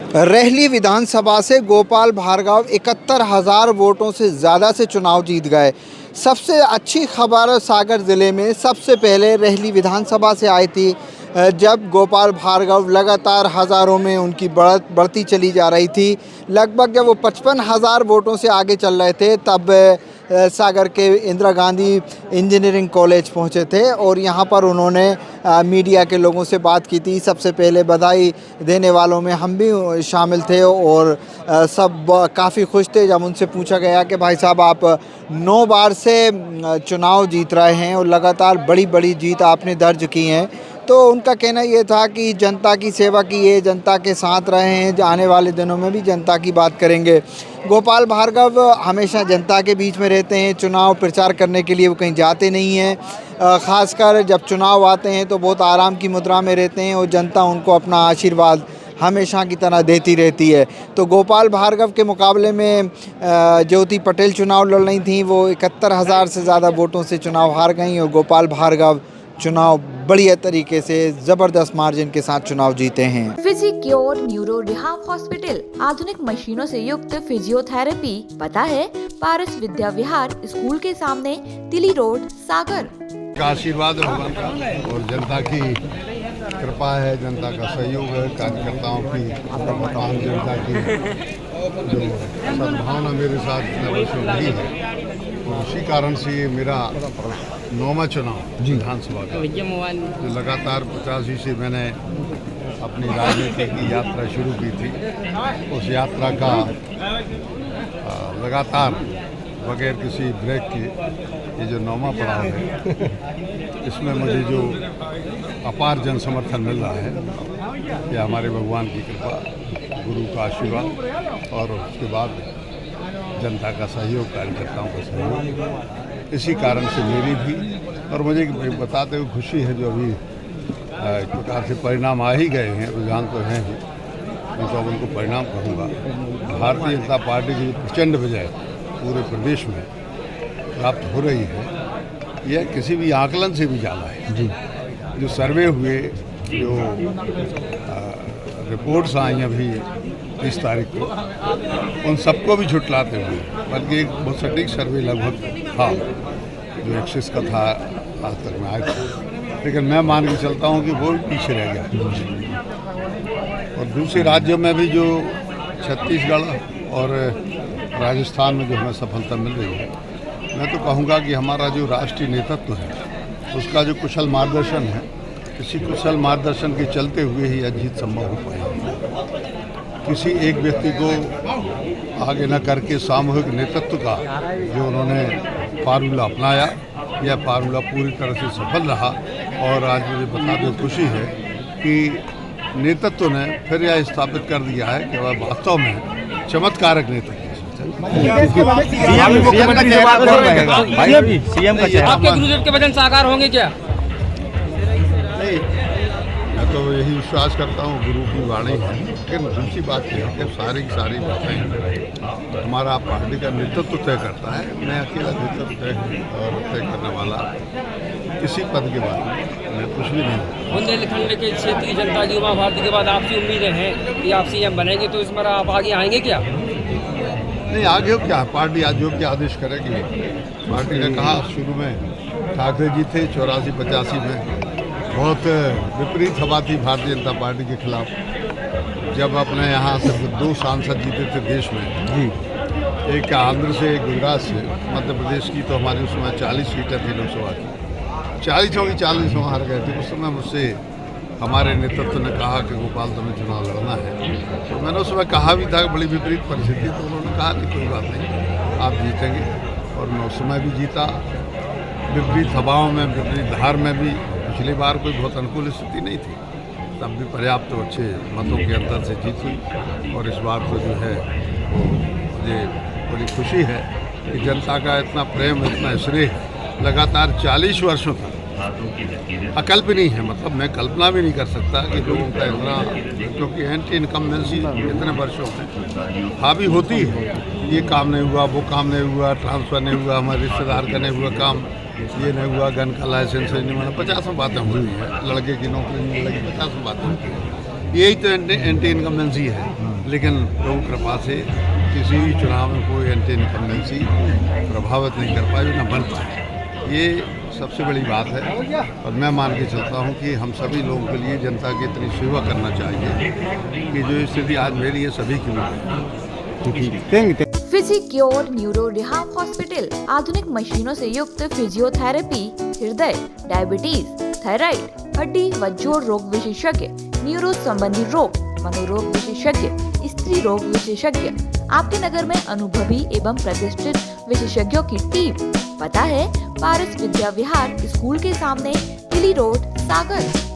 रेहली विधानसभा से गोपाल भार्गव 71,000 वोटों से ज़्यादा से चुनाव जीत गए। सबसे अच्छी खबर सागर ज़िले में सबसे पहले रेहली विधानसभा से आई थी, जब गोपाल भार्गव लगातार हज़ारों में उनकी बढ़ती चली जा रही थी। लगभग जब वो 55,000 वोटों से आगे चल रहे थे, तब सागर के इंदिरा गांधी इंजीनियरिंग कॉलेज पहुंचे थे और यहां पर उन्होंने मीडिया के लोगों से बात की थी। सबसे पहले बधाई देने वालों में हम भी शामिल थे और सब काफ़ी खुश थे जब उनसे पूछा गया कि भाई साहब, आप 9 बार से चुनाव जीत रहे हैं और लगातार बड़ी बड़ी जीत आपने दर्ज की हैं। तो उनका कहना ये था कि जनता की सेवा की है, जनता के साथ रहे हैं, आने वाले दिनों में भी जनता की बात करेंगे। गोपाल भार्गव हमेशा जनता के बीच में रहते हैं, चुनाव प्रचार करने के लिए वो कहीं जाते नहीं हैं। ख़ासकर जब चुनाव आते हैं तो बहुत आराम की मुद्रा में रहते हैं और जनता उनको अपना आशीर्वाद हमेशा की तरह देती रहती है। तो गोपाल भार्गव के मुकाबले में ज्योति पटेल चुनाव लड़ रही थी, वो 71,000 से ज़्यादा वोटों से चुनाव हार गई और गोपाल भार्गव चुनाव बढ़िया तरीके से ज़बरदस्त मार्जिन के साथ चुनाव जीते हैं। फिजिक्योर न्यूरो रिहाब हॉस्पिटल, आधुनिक मशीनों से युक्त फिजियोथेरेपी। पता है पारस विद्या विहार स्कूल के सामने, तिली रोड, सागर। का आशीर्वाद भगवान का और जनता की कृपा है, जनता का सहयोग है, कार्यकर्ताओं की तमाम जनता की जो सद्भावना मेरे साथ इतने वर्षों रही है, तो उसी कारण से ये मेरा 9वां चुनाव विधानसभा का, जो लगातार 85 से मैंने अपनी राजनीति की यात्रा शुरू की थी, उस यात्रा का लगातार बगैर किसी ब्रेक के ये जो 9वां पड़ाव है, इसमें मुझे जो अपार जन समर्थन मिल रहा है, यह हमारे भगवान की कृपा, गुरु का आशीर्वाद और उसके बाद जनता का सहयोग, कार्यकर्ताओं का सहयोग, इसी कारण से मेरी भी और मुझे बताते हुए खुशी है जो अभी एक प्रकार से परिणाम आ ही गए हैं, रुझान तो हैं ही, मैं तो अब उनको परिणाम कहूँगा। भारतीय जनता पार्टी की प्रचंड विजय पूरे प्रदेश में प्राप्त हो रही है, यह किसी भी आकलन से भी ज़्यादा है जी। जो सर्वे हुए, जो रिपोर्ट्स आई अभी 30 तारीख को, उन सबको भी झुटलाते हुए, बल्कि एक बहुत सटीक सर्वे लगभग था जो एक्सिस का था, आज तक में आया था, लेकिन मैं मान के चलता हूँ कि वो भी पीछे रह गया। और दूसरे राज्यों में भी जो छत्तीसगढ़ और राजस्थान में जो हमें सफलता मिल रही है, मैं तो कहूँगा कि हमारा जो राष्ट्रीय नेतृत्व है, उसका जो कुशल मार्गदर्शन है, इसी कुशल मार्गदर्शन के चलते हुए ही यह जीत संभव हो पाएगी। किसी एक व्यक्ति को आगे न करके सामूहिक नेतृत्व का जो उन्होंने फार्मूला अपनाया, यह फार्मूला पूरी तरह से सफल रहा और आज मुझे बताते खुशी है कि नेतृत्व ने फिर यह स्थापित कर दिया है कि वह वास्तव में चमत्कारक नेतृत्व है। आपके गुरुदेव के वचन साकार होंगे क्या? नहीं, मैं तो यही विश्वास करता हूँ, गुरु की वाणी है। लेकिन दूसरी बात यह है कि सारी की सारी बातें हमारा पार्टी का नेतृत्व तय करता है। मैं अकेला नेतृत्व तय और तय करने वाला किसी पद के बाद मैं कुछ भी नहीं। बुंदेलखंड के क्षेत्रीय जनता की उमा भारती के बाद आपसी उम्मीदें हैं कि आप सीएम बनेंगे, तो इसमें आप आगे आएंगे क्या? नहीं, आगे हो क्या, पार्टी आज जो क्या आदेश करेगी। पार्टी ने कहा शुरू में, ठाकरे जी थे 84-85 में, बहुत विपरीत हवा थी भारतीय जनता पार्टी के खिलाफ, जब अपने यहाँ सिर्फ 2 सांसद जीते थे देश में जी, एक आंध्र से, एक गुजरात से। मध्य प्रदेश की तो हमारी उस समय 40 सीटें थी लोकसभा की, 40 होंगी 40 वहाँ हार गए थे। उस समय मुझसे हमारे नेतृत्व ने कहा कि गोपाल तुम्हें चुनाव लड़ना है, तो मैंने उस समय कहा भी था, बड़ी विपरीत परिस्थिति, तो उन्होंने कहा कि कोई बात नहीं, आप जीतेंगे। और मैं उस समय भी जीता, विपरीत हवाओं में, विपरीत धार में भी। पिछली बार कोई बहुत अनुकूल स्थिति नहीं थी, तब भी पर्याप्त तो अच्छे मतों के अंतर से जीत हुई। और इस बार तो जो है वो मुझे बड़ी खुशी है कि जनता का इतना प्रेम, इतना श्रेय लगातार 40 वर्षों तक अकल्पनीय है। मतलब मैं कल्पना भी नहीं कर सकता कि लोगों का इतना, क्योंकि एंटी इनकम्बेंसी इतने वर्षों में हावी होती है, ये काम नहीं हुआ, वो काम नहीं हुआ, ट्रांसफ़र नहीं हुआ, हमारे रिश्तेदार का नहीं हुआ काम, ये नहीं हुआ, गन का लाइसेंस नहीं बना, 50 बातें हुई हैं, लड़के की नौकरी नहीं लगी, 50 बातें होती हैं। यही तो एंटी इनकम्बेंसी है। लेकिन प्रभु कृपा से किसी भी चुनाव में कोई एंटी इनकम्बेंसी प्रभावित नहीं कर पाई, न बन पाए। ये सबसे बड़ी बात है और मैं मान के चलता हूँ कि हम सभी लोगों के लिए जनता की इतनी सेवा करना चाहिए कि जो स्थिति आज मेरी है सभी की भी। फिजिक्योर न्यूरो रिहाब हॉस्पिटल आधुनिक मशीनों से युक्त फिजियोथेरेपी, हृदय, डायबिटीज, थायराइड, हड्डी व जोड़ रोग विशेषज्ञ, न्यूरो संबंधी रोग, मनोरोग विशेषज्ञ, स्त्री रोग विशेषज्ञ, आपके नगर में अनुभवी एवं प्रतिष्ठित विशेषज्ञों की टीम। पता है पारस विद्या विहार स्कूल के सामने, तिली रोड, सागर।